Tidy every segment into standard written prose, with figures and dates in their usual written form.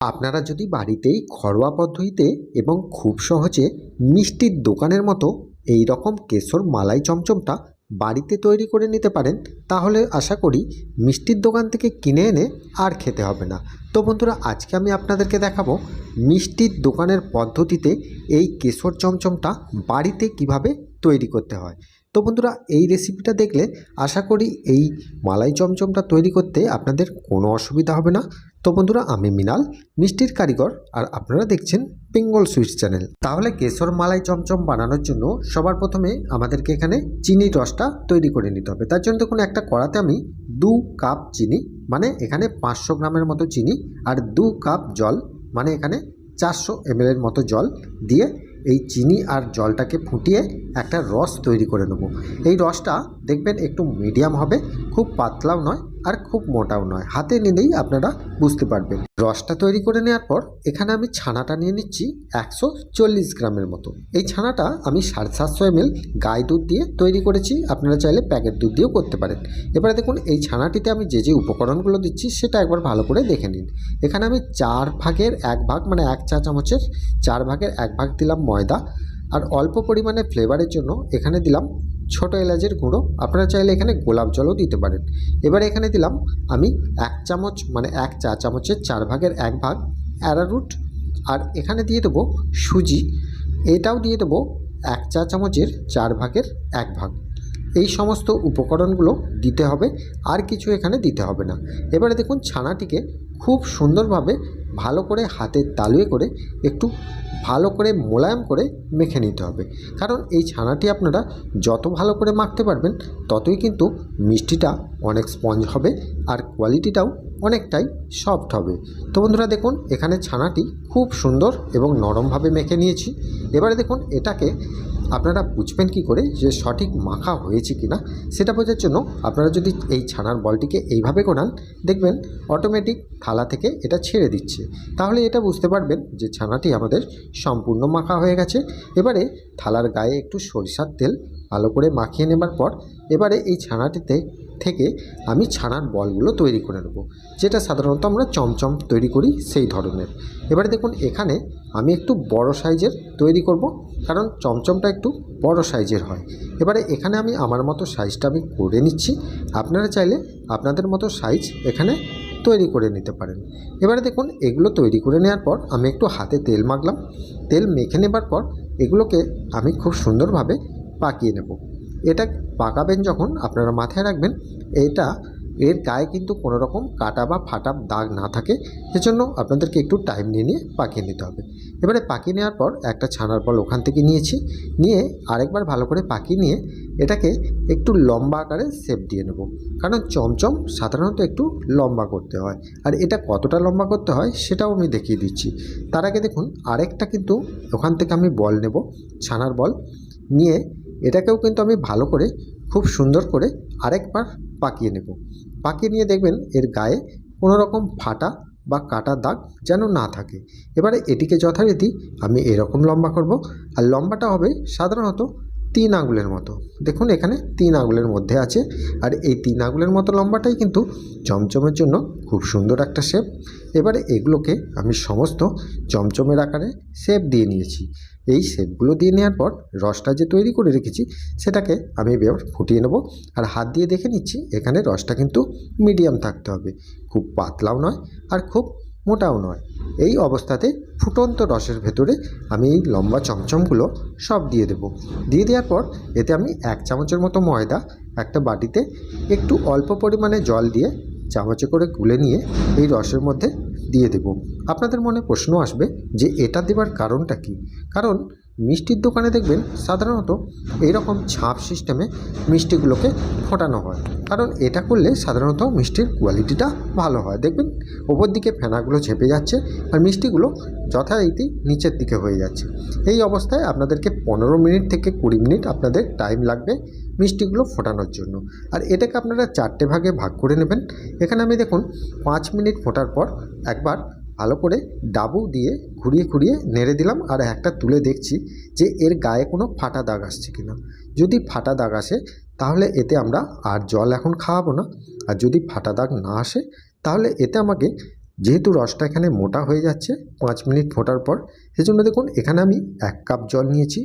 আপনারা যদি বাড়িতেই ঘরোয়া পদ্ধতিতে এবং খুব সহজে মিষ্টির দোকানের মতো এই রকম কেশর মালাই চমচমটা বাড়িতে তৈরি করে নিতে পারেন, তাহলে আশা করি মিষ্টির দোকান থেকে কিনে এনে আর খেতে হবে না। তো বন্ধুরা, আজকে আমি আপনাদেরকে দেখাবো মিষ্টির দোকানের পদ্ধতিতে এই কেশর চমচমটা বাড়িতে কিভাবে তৈরি করতে হয়। তো বন্ধুরা, এই রেসিপিটা দেখলে আশা করি এই মালাই চমচমটা তৈরি করতে আপনাদের কোনো অসুবিধা হবে না। তো বন্ধুরা, আমি মৃণাল, মিষ্টির কারিগর, আর আপনারা দেখছেন বেঙ্গল সুইটস চ্যানেল। তাহলে কেশর মালাই চমচম বানানোর জন্য সবার প্রথমে আমাদেরকে এখানে চিনির রসটা তৈরি করে নিতে হবে। তার জন্য দেখুন, একটা কড়াতে আমি 2 কাপ চিনি, মানে এখানে 500 গ্রামের মতো চিনি, আর 2 কাপ জল, মানে এখানে 400 ml মতো জল দিয়ে এই চিনি আর জলটাকে ফুটিয়ে একটা রস তৈরি করে নেব। এই রসটা দেখবেন একটু মিডিয়াম হবে, খুব পাতলাও নয় আর খুব মোটাও নয়। হাতে নিলেই আপনারা বুঝতে পারবেন। রসটা তৈরি করে নেওয়ার পর এখানে আমি ছানাটা নিয়ে নিচ্ছি 140 গ্রামের মতো। এই ছানাটা আমি 750 ml গাই দুধ দিয়ে তৈরি করেছি, আপনারা চাইলে প্যাকেট দুধ দিয়েও করতে পারেন। এবারে দেখুন, এই ছানাটিতে আমি যে যে উপকরণগুলো দিচ্ছি সেটা একবার ভালো করে দেখে নিন। এখানে আমি 4 ভাগের 1 ভাগ, মানে 1 চা চামচের 4 ভাগের 1 ভাগ দিলাম ময়দা, আর অল্প পরিমাণে ফ্লেভারের জন্য এখানে দিলাম ছোটো এলাচের গুঁড়ো। আপনারা চাইলে এখানে গোলাপ জলও দিতে পারেন। এবার এখানে দিলাম আমি 1 চামচ, মানে 1 চা চামচের 4 ভাগের 1 ভাগ অ্যারারুট, আর এখানে দিয়ে দেবো সুজি, এটাও দিয়ে দেবো 1 চা চামচের 4 ভাগের 1 ভাগ। এই সমস্ত উপকরণগুলো দিতে হবে, আর কিছু এখানে দিতে হবে না। এবারে দেখুন, ছানাটিকে খুব সুন্দরভাবে ভালো করে হাতের তালুয়ে করে একটু ভালো করে মোলায়েম করে মেখে নিতে হবে। কারণ এই ছানাটি আপনারা যত ভালো করে মাখতে পারবেন ততই কিন্তু মিষ্টিটা অনেক স্পঞ্জ হবে, আর কোয়ালিটিটাও অনেকটাই সফট হবে। তো বন্ধুরা দেখুন, এখানে ছানাটি খুব সুন্দর এবং নরমভাবে মেখে নিয়েছি। এবারে দেখুন, এটাকে আপনারা বুঝবেন কি করে যে সঠিক মাখা হয়েছে কিনা, সেটা বোঝার জন্য আপনারা যদি এই ছানার বলটিকে এইভাবে ঘোরান, দেখবেন অটোমেটিক থালা থেকে এটা ছেড়ে দিচ্ছে। তাহলে এটা বুঝতে পারবেন যে ছানাটি আমাদের সম্পূর্ণ মাখা হয়ে গেছে। এবারে থালার গায়ে একটু সরিষার তেল ভালো করে মাখিয়ে নেবার পর এবারে এই ছানাটিতে থেকে আমি ছানার বলগুলো তৈরি করে নেব, যেটা সাধারণত আমরা চমচম তৈরি করি সেই ধরনের। এবারে দেখুন, এখানে আমি একটু বড় সাইজের তৈরি করব, কারণ চমচমটা একটু বড় সাইজের হয়। এবারে এখানে আমি আমার মতো সাইজটা আমি করে নিচ্ছি। আপনারা চাইলে আপনাদের মতো সাইজ এখানে তৈরি করে নিতে পারেন। এবারে দেখুন, এগুলো তৈরি করে নেওয়ার পর আমি একটু হাতে তেল মাখলাম। তেল মেখে নেবার পর এগুলোকে আমি খুব সুন্দরভাবে পাকিয়ে নেব। এটা পাকাবেন যখন, আপনারা মাথায় রাখবেন এর গায়ে কিন্তু কোনো রকম কাটা বা ফাটা দাগ না থাকে, সেজন্য আপনাদেরকে একটু টাইম নিয়ে পাকিয়ে নিতে হবে। এবারে পাকিয়ে নেওয়ার পর একটা ছানার বল ওখান থেকে নিয়ে আরেকবার ভালো করে পাকিয়ে নিয়ে এটাকে একটু লম্বা আকারে শেপ দিয়ে নেব। কারণ চমচম সাধারণত একটু লম্বা করতে হয়, আর এটা কতটা লম্বা করতে হয় সেটাও আমি দেখিয়ে দিচ্ছি। তার আগে দেখুন, আরেকটা কিন্তু ওখান থেকে আমি বল নেব, ছানার বল নিয়ে এটাকেও কিন্তু আমি ভালো করে খুব সুন্দর করে আরেকবার পাকিয়ে নেব। পাকিয়ে নিয়ে দেখবেন এর গায়ে কোনো রকম ফাটা বা কাটা দাগ যেন না থাকে। এবারে এটিকে যথারীতি আমি এরকম লম্বা করব, আর লম্বাটা হবে সাধারণত 3 আঙুলের মতো। দেখুন, এখানে 3 আঙুলের মধ্যে আছে, আর এই 3 আঙুলের মতো লম্বাটাই কিন্তু চমচমের জন্য খুব সুন্দর একটা শেপ। এবারে এগুলোকে আমি সমস্ত চমচমের আকারে শেপ দিয়ে নিয়েছি। এই শেপগুলো দিয়ে নেওয়ার পর রসটা যে তৈরি করে রেখেছি সেটাকে আমি এবার ফুটিয়ে নেব, আর হাত দিয়ে দেখে নিচ্ছি এখানে রসটা কিন্তু মিডিয়াম থাকতে হবে, খুব পাতলাও নয় আর খুব মোটাও নয়। এই অবস্থাতে ফুটন্ত রসের ভেতরে আমি এই লম্বা চমচমগুলো সব দিয়ে দেব। দিয়ে দেওয়ার পর এতে আমি 1 চামচের মতো ময়দা একটা বাটিতে একটু অল্প পরিমাণে জল দিয়ে চামচে করে গুলে নিয়ে এই রসের মধ্যে দিয়ে দেব। আপনাদের মনে প্রশ্ন আসবে যে এটা দেবার কারণটা কি? কারণ মিষ্টির দোকানে দেখবেন সাধারণত এইরকম ছাপ সিস্টেমে মিষ্টিগুলোকে ফোটানো হয়, কারণ এটা করলে সাধারণত মিষ্টির কোয়ালিটিটা ভালো হয়। দেখবেন ওপর দিকে ফেনাগুলো ঝেপে যাচ্ছে আর মিষ্টিগুলো যথারীতি নিচের দিকে হয়ে যাচ্ছে। এই অবস্থায় আপনাদেরকে 15 মিনিট থেকে 20 মিনিট আপনাদের টাইম লাগবে মিষ্টিগুলো ফোটানোর জন্য। আর এটাকে আপনারা 4টে ভাগে ভাগ করে নেবেন। এখানে আমি দেখুন 5 মিনিট ফোটার পর একবার ভালো করে ডাবু দিয়ে ঘুরিয়ে নেড়ে দিলাম, আর একটা তুলে দেখছি যে এর গায়ে কোনো ফাটা দাগ আসছে কিনা। যদি ফাটা দাগ আসে তাহলে এতে আমরা আর জল এখন খাওয়াবো না, আর যদি ফাটা দাগ না আসে তাহলে এতে আমাকে যেহেতু রসটা এখানে মোটা হয়ে যাচ্ছে 5 মিনিট ফোটার পর, সেজন্য দেখুন এখানে আমি 1 কাপ জল নিয়েছি।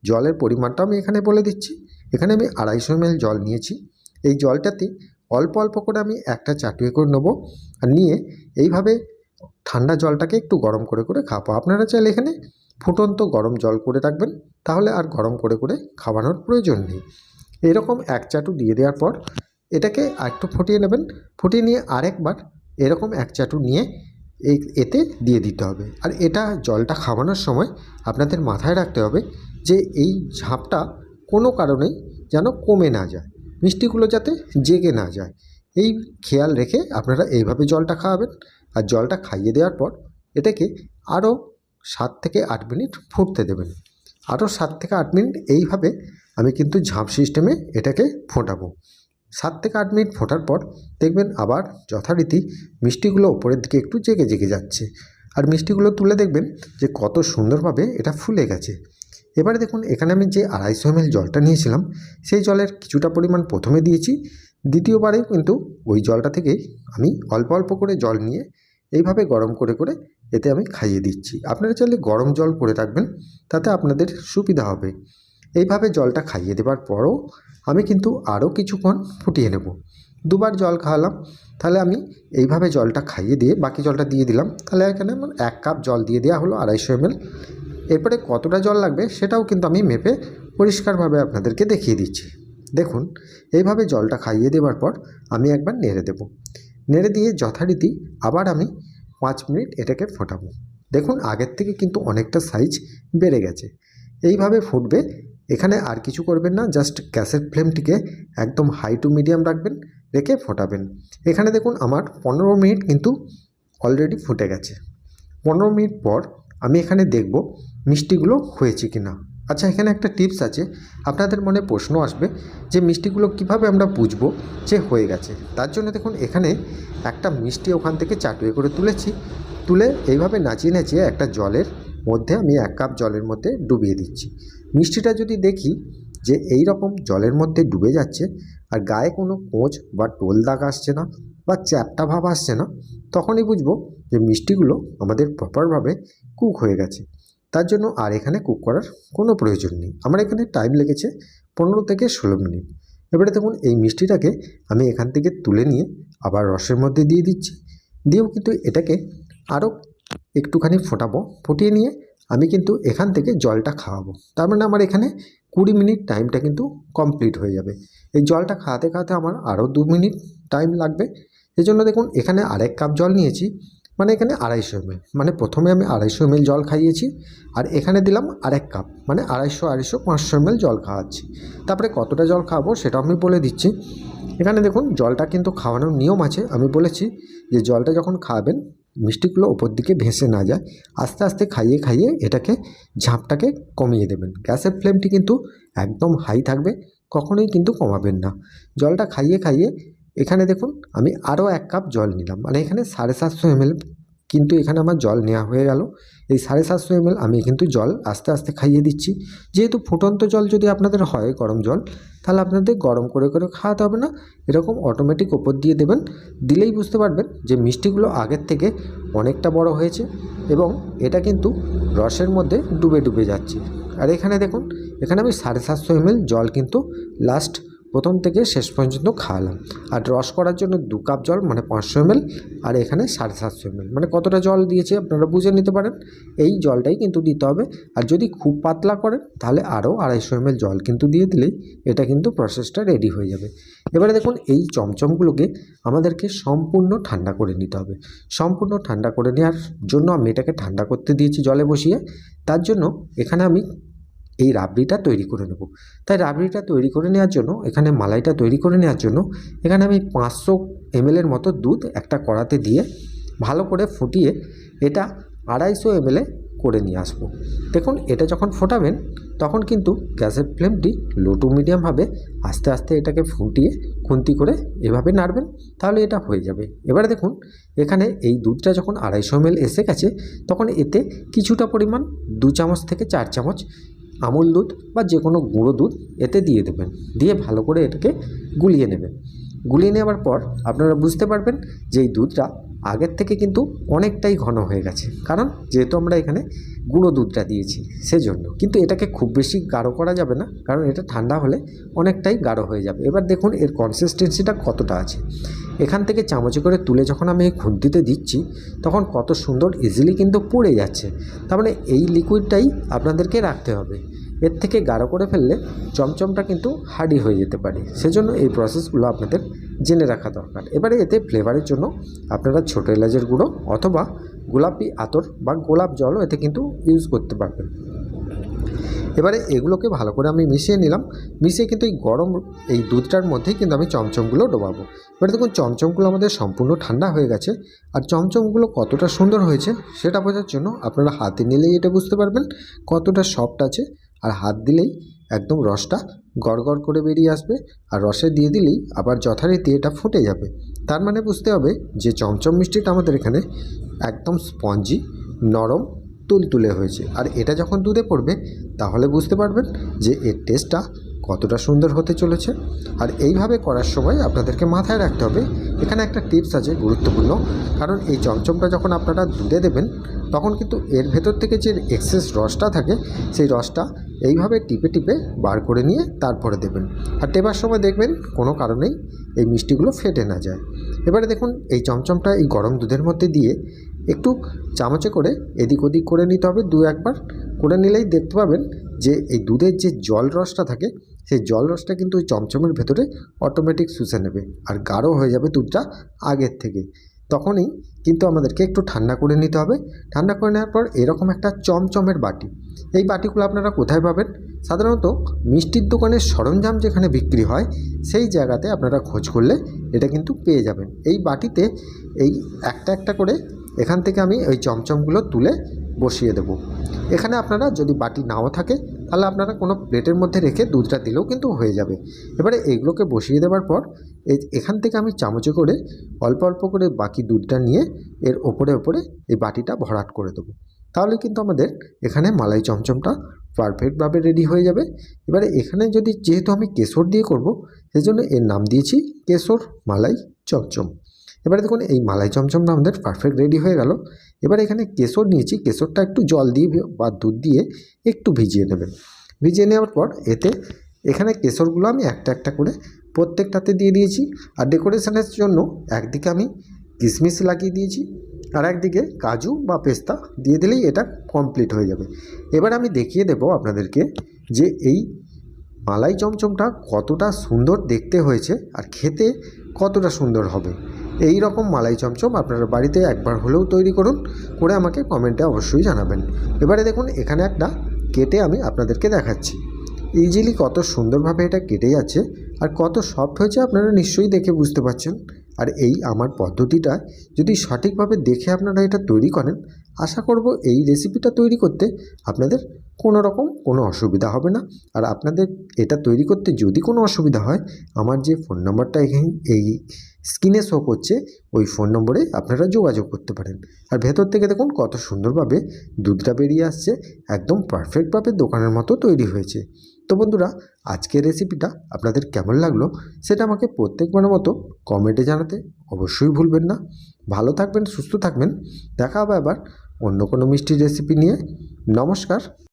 জলের পরিমাণটা আমি এখানে বলে দিচ্ছি। এখানে আমি 250 ml জল নিয়েছি। এই জলটাতে অল্প অল্প করে আমি একটা চাটুয়ে করে নেবো, আর নিয়ে এইভাবে ঠান্ডা জলটাকে একটু গরম করে করে খাবো। আপনারা চাইলে এখানে ফুটন্ত গরম জল করে রাখবেন, তাহলে আর গরম করে করে খাওয়ানোর প্রয়োজন নেই। এরকম 1 চাটু দিয়ে দেওয়ার পর এটাকে আরেকটু ফুটিয়ে নেবেন। ফুটিয়ে নিয়ে আরেকবার এরকম 1 চাটু নিয়ে এতে দিয়ে দিতে হবে। আর এটা জলটা খাওয়ানোর সময় আপনাদের মাথায় রাখতে হবে যে এই ঝাঁপটা কোনো কারণেই যেন কমে না যায়, মিষ্টিগুলো যাতে জেগে না যায়, এই খেয়াল রেখে আপনারা এইভাবে জলটা খাওয়াবেন। আর জলটা খাইয়ে দেওয়ার পর এটাকে আরও 7 থেকে 8 মিনিট ফুটতে দেবেন। আরও 7 থেকে 8 মিনিট এইভাবে আমি কিন্তু ঝাঁপ সিস্টেমে এটাকে ফোটাবো। 7 থেকে 8 মিনিট ফোটার পর দেখবেন আবার যথারীতি মিষ্টিগুলো ওপরের দিকে একটু জেগে জেগে যাচ্ছে। আর মিষ্টিগুলো তুলে দেখবেন যে কত সুন্দরভাবে এটা ফুলে গেছে। এবারে দেখুন এখানে আমি যে 250 ml জলটা নিয়েছিলাম, সেই জলের কিছুটা পরিমাণ প্রথমে দিয়েছি। দ্বিতীয়বারে কিন্তু ওই জলটা থেকেই আমি অল্প অল্প করে জল নিয়ে এইভাবে গরম করে করে এতে আমি খাইয়ে দিচ্ছি। আপনারা চাইলে গরম জল করে রাখবেন, তাতে আপনাদের সুবিধা হবে। এইভাবে জলটা খাইয়ে দেওয়ার পরও আমি কিন্তু আরও কিছুক্ষণ ফুটিয়ে নেব। 2 বার জল খাওয়ালাম, তাহলে আমি এইভাবে জলটা খাইয়ে দিয়ে বাকি জলটা দিয়ে দিলাম। তাহলে এখানে আমার 1 কাপ জল দিয়ে দেওয়া হলো 250 ml। এরপরে কতটা জল লাগবে সেটাও কিন্তু আমি মেপে পরিষ্কারভাবে আপনাদেরকে দেখিয়ে দিচ্ছি। দেখুন এইভাবে জলটা খাইয়ে দেওয়ার পর আমি একবার নেড়ে দেব। নেড়ে দিয়ে যথারীতি আবার আমি 5 মিনিট এটাকে ফোটাবো। দেখুন আগের থেকে কিন্তু অনেকটা সাইজ বেড়ে গেছে। এইভাবে ফুটবে। এখানে আর কিছু করবেন না, জাস্ট গ্যাসের ফ্লেমটিকে একদম হাই টু মিডিয়াম রাখবেন, রেখে ফোটাবেন। এখানে দেখুন আমার 15 মিনিট কিন্তু অলরেডি ফুটে গেছে। 15 মিনিট পর আমি এখানে দেখব মিষ্টিগুলো হয়েছে কি না। আচ্ছা, এখানে একটা টিপস আছে। আপনাদের মনে প্রশ্ন আসবে যে মিষ্টিগুলো কিভাবে আমরা বুঝবো যে হয়ে গেছে। তার জন্য দেখুন এখানে একটা মিষ্টি ওখান থেকে চাটুয়ে করে তুলেছি। তুলে এইভাবে নাচিয়ে নাচিয়ে একটা জলের মধ্যে আমি 1 কাপ জলের মধ্যে ডুবিয়ে দিচ্ছি। মিষ্টিটা যদি দেখি যে এই রকম জলের মধ্যে ডুবে যাচ্ছে আর গায়ে কোনো কোঁচ বা টোল দাগ আসছে না বা চ্যাপ্টা ভাব আসছে না, তখনই বুঝবো যে মিষ্টিগুলো আমাদের প্রপারভাবে কুক হয়ে গেছে। তার জন্য আর এখানে কুক করার কোনো প্রয়োজন নেই। আমার এখানে টাইম লেগেছে 15 থেকে 16 মিনিট। এবারে দেখুন এই মিষ্টিটাকে আমি এখান থেকে তুলে নিয়ে আবার রসের মধ্যে দিয়ে দিচ্ছি। দিয়েও কিন্তু এটাকে আরও একটুখানি ফোটাবো। ফুটিয়ে নিয়ে আমি কিন্তু এখান থেকে জলটা খাওয়াবো। তার মানে আমার এখানে 20 মিনিট টাইমটা কিন্তু কমপ্লিট হয়ে যাবে। এই জলটা খাওয়াতে খাওয়াতে আমার আরও 2 মিনিট টাইম লাগবে। এজন্য দেখুন এখানে আরেক কাপ জল নিয়েছি, মানে এখানে 250 ml, মানে প্রথমে আমি 250 ml জল খাইয়েছি আর এখানে দিলাম আরেক কাপ, মানে 250 500 ml জল খাওয়াচ্ছি। তারপরে কতটা জল খাওয়াবো সেটাও আমি বলে দিচ্ছি। এখানে দেখুন জলটা কিন্তু খাওয়ানোর নিয়ম আছে। আমি বলেছি যে জলটা যখন খাওয়াবেন মিষ্টিগুলো ওপর দিকে ভেসে না যায়, আস্তে আস্তে খাইয়ে খাইয়ে এটাকে ঝাঁপটাকে কমিয়ে দেবেন। গ্যাসের ফ্লেমটি কিন্তু একদম হাই থাকবে, কখনোই কিন্তু কমাবেন না। জলটা খাইয়ে খাইয়ে এখানে দেখুন আমি আরও 1 কাপ জল নিলাম, মানে এখানে 750 ml কিন্তু এখানে আমার জল নেওয়া হয়ে গেল। এই 750 ml আমি কিন্তু জল আস্তে আস্তে খাইয়ে দিচ্ছি। যেহেতু ফুটন্ত জল যদি আপনাদের হয় গরম জল, তাহলে আপনাদের গরম করে করে খাওয়াতে হবে না, এরকম অটোমেটিক ওপর দিয়ে দেবেন। দিলেই বুঝতে পারবেন যে মিষ্টিগুলো আগের থেকে অনেকটা বড় হয়েছে এবং এটা কিন্তু রসের মধ্যে ডুবে ডুবে যাচ্ছে। আর এখানে দেখুন এখানে আমি 750 ml জল কিন্তু লাস্ট প্রথম থেকে শেষ পর্যন্ত খাওয়ালাম। আর রস করার জন্য 2 কাপ জল, মানে 500 ml, আর এখানে 750 ml, মানে কতটা জল দিয়েছি আপনারা বুঝে নিতে পারেন। এই জলটাই কিন্তু দিতে হবে। আর যদি খুব পাতলা করেন তাহলে আরও 250 ml জল কিন্তু দিয়ে দিলেই এটা কিন্তু প্রসেসটা রেডি হয়ে যাবে। এবারে দেখুন এই চমচমগুলোকে আমাদেরকে সম্পূর্ণ ঠান্ডা করে নিতে হবে। সম্পূর্ণ ঠান্ডা করে নেওয়ার জন্য আমি এটাকে ঠান্ডা করতে দিয়েছি জলে বসিয়ে। তার জন্য এখানে আমি এই রাবড়িটা তৈরি করে নেব। তাই রাবড়িটা তৈরি করে নেওয়ার জন্য, এখানে মালাইটা তৈরি করে নেওয়ার জন্য এখানে আমি 500 ml এর মতো দুধ একটা কড়াতে দিয়ে ভালো করে ফুটিয়ে এটা 250 ml করে নিয়ে আসবো। দেখুন এটা যখন ফোটাবেন তখন কিন্তু গ্যাসের ফ্লেমটি লো টু মিডিয়ামভাবে আস্তে আস্তে এটাকে ফুটিয়ে খুন্তি করে এভাবে নাড়বেন, তাহলে এটা হয়ে যাবে। এবারে দেখুন এখানে এই দুধটা যখন 250 ml এসে গেছে, তখন এতে কিছুটা পরিমাণ 2 চামচ থেকে 4 চামচ আমুল দুধ বা যে কোনো গুঁড়ো দুধ এতে দিয়ে দেবেন। দিয়ে ভালো করে এটাকে গুলিয়ে নেবেন। গুলিয়ে নেওয়ার পর আপনারা বুঝতে পারবেন যে এই দুধটা আগের থেকে কিন্তু অনেকটাই ঘন হয়ে গেছে, কারণ যেহেতু আমরা এখানে গুঁড়ো দুধটা দিয়েছি সেজন্য। কিন্তু এটাকে খুব বেশি গাঢ় করা যাবে না, কারণ এটা ঠান্ডা হলে অনেকটাই গাঢ় হয়ে যাবে। এবার দেখুন এর কনসিস্টেন্সিটা কতটা আছে। এখান থেকে চামচে করে তুলে যখন আমি এই খুন্তিতে দিচ্ছি তখন কত সুন্দর ইজিলি কিন্তু পড়ে যাচ্ছে। তার মানে এই লিকুইডটাই আপনাদেরকে রাখতে হবে। এর থেকে গাঢ় করে ফেললে চমচমটা কিন্তু হার্ডি হয়ে যেতে পারে, সেজন্য এই প্রসেসগুলো আপনাদের জেনে রাখা দরকার। এবারে এতে ফ্লেভারের জন্য আপনারা ছোটো এলাচের গুঁড়ো অথবা গোলাপি আতর বা গোলাপ জলও এতে কিন্তু ইউজ করতে পারবেন। এবারে এগুলোকে ভালো করে আমি মিশিয়ে নিলাম। মিশিয়ে কিন্তু এই গরম এই দুধটার মধ্যেই কিন্তু আমি চমচমগুলো ডোবাবো। এবারে দেখুন চমচমগুলো আমাদের সম্পূর্ণ ঠান্ডা হয়ে গেছে। আর চমচমগুলো কতটা সুন্দর হয়েছে সেটা বোঝার জন্য আপনারা হাতে নিলেই এটা বুঝতে পারবেন কতটা সফট আছে। আর হাত দিলেই একদম রসটা গড়গড় করে বেরিয়ে আসবে। আর রসে দিয়ে দিলেই আবার যথারীতি এটা ফুটে যাবে। তার মানে বুঝতে হবে যে চমচম মিষ্টিটা আমাদের এখানে একদম স্পঞ্জি, নরম, তুলতুলে হয়েছে। আর এটা যখন দুধে পড়বে তাহলে বুঝতে পারবেন যে এর টেস্টটা কতটা সুন্দর হতে চলেছে। আর এইভাবে করার সময় আপনাদেরকে মাথায় রাখতে হবে, এখানে একটা টিপস আছে গুরুত্বপূর্ণ। কারণ এই চমচমটা যখন আপনারা দুধে দেবেন তখন কিন্তু এর ভেতর থেকে যে এক্সেস রসটা থাকে সেই রসটা এইভাবে টিপে টিপে বার করে নিয়ে তারপরে দেবেন। আর টেবার সময় দেখবেন কোনো কারণেই এই মিষ্টিগুলো ফেটে না যায়। এবারে দেখুন এই চমচমটা এই গরম দুধের মধ্যে দিয়ে একটু চামচে করে এদিক ওদিক করে নিতে হবে। দু একবার করে নিলেই দেখতে পাবেন যে এই দুধের যে জল রসটা থাকে সেই জল রসটা কিন্তু ওই চমচমের ভেতরে অটোমেটিক শুষে নেবে আর গাঢ় হয়ে যাবে দুধটা আগের থেকে। তখনই কিন্তু আমাদেরকে একটু ঠান্ডা করে নিতে হবে। ঠান্ডা করে নেওয়ার পর এরকম একটা চমচমের বাটি, এই বাটিগুলো আপনারা কোথায় পাবেন? সাধারণত মিষ্টির দোকানের সরঞ্জাম যেখানে বিক্রি হয় সেই জায়গাতে আপনারা খোঁজ করলে এটা কিন্তু পেয়ে যাবেন। এই বাটিতে এই একটা একটা করে এখান থেকে আমি ওই চমচমগুলো তুলে বসিয়ে দেব। এখানে আপনারা যদি বাটি নাও থাকে তাহলে আপনারা কোনো প্লেটের মধ্যে রেখে দুধটা দিলেও কিন্তু হয়ে যাবে। এবারে এইগুলোকে বসিয়ে দেওয়ার পর এখান থেকে আমি চামচে করে অল্প অল্প করে বাকি দুধটা নিয়ে এর ওপরে ওপরে এই বাটিটা ভরাট করে দেবো। তাহলে কিন্তু আমাদের এখানে মালাই চমচমটা পারফেক্টভাবে রেডি হয়ে যাবে। এবারে এখানে যদি যেহেতু আমি কেশর দিয়ে করব সেজন্য এর নাম দিয়েছি কেশর মালাই চমচম। এবারে দেখুন এই মালাই চমচমটা আমাদের পারফেক্ট রেডি হয়ে গেল। এবার এখানে কেশর নিয়েছি, কেশরটা একটু জল দিয়ে বা দুধ দিয়ে একটু ভিজিয়ে নেবেন। ভিজিয়ে নেওয়ার পর এখানে কেশরগুলো আমি একটা একটা করে প্রত্যেকটাতে দিয়ে দিয়েছি। আর ডেকোরেশনের জন্য একদিকে আমি কিশমিশ লাগিয়ে দিয়েছি আর একদিকে কাজু বা পেস্তা দিয়ে দিলেই এটা কমপ্লিট হয়ে যাবে। এবার আমি দেখিয়ে দেব আপনাদেরকে যে এই মালাই চমচমটা কতটা সুন্দর দেখতে হয়েছে আর খেতে কতটা সুন্দর হবে। এই রকম মালাই চমচম আপনারা বাড়িতে একবার হলেও তৈরি করুন, করে আমাকে কমেন্টে অবশ্যই জানাবেন। এবারে দেখুন এখানে একটা কেটে আমি আপনাদেরকে দেখাচ্ছি। ইজিলি কত সুন্দরভাবে এটা কেটে যাচ্ছে আর কত সফট হয়েছে আপনারা নিশ্চয়ই দেখে বুঝতে পারছেন। আর এই আমার পদ্ধতিটা যদি সঠিকভাবে দেখে আপনারা এটা তৈরি করেন, আশা করব এই রেসিপিটা তৈরি করতে আপনাদের কোনো রকম কোনো অসুবিধা হবে না। আর আপনাদের এটা তৈরি করতে যদি কোনো অসুবিধা হয়, আমার যে ফোন নাম্বারটা এখানে এই স্ক্রিনে শো করছে ওই ফোন নম্বরে আপনারা যোগাযোগ করতে পারেন। আর ভেতর থেকে দেখুন কত সুন্দরভাবে দুধটা বেরিয়ে আসছে, একদম পারফেক্টভাবে দোকানের মতো তৈরি হয়েছে। তো বন্ধুরা, আজকের রেসিপিটা আপনাদের কেমন লাগলো সেটা আমাকে প্রত্যেকবারের মতো কমেন্টে জানাতে অবশ্যই ভুলবেন না। ভালো থাকবেন, সুস্থ থাকবেন। দেখা হবে আবার অন্য কোনো মিষ্টির রেসিপি নিয়ে। নমস্কার।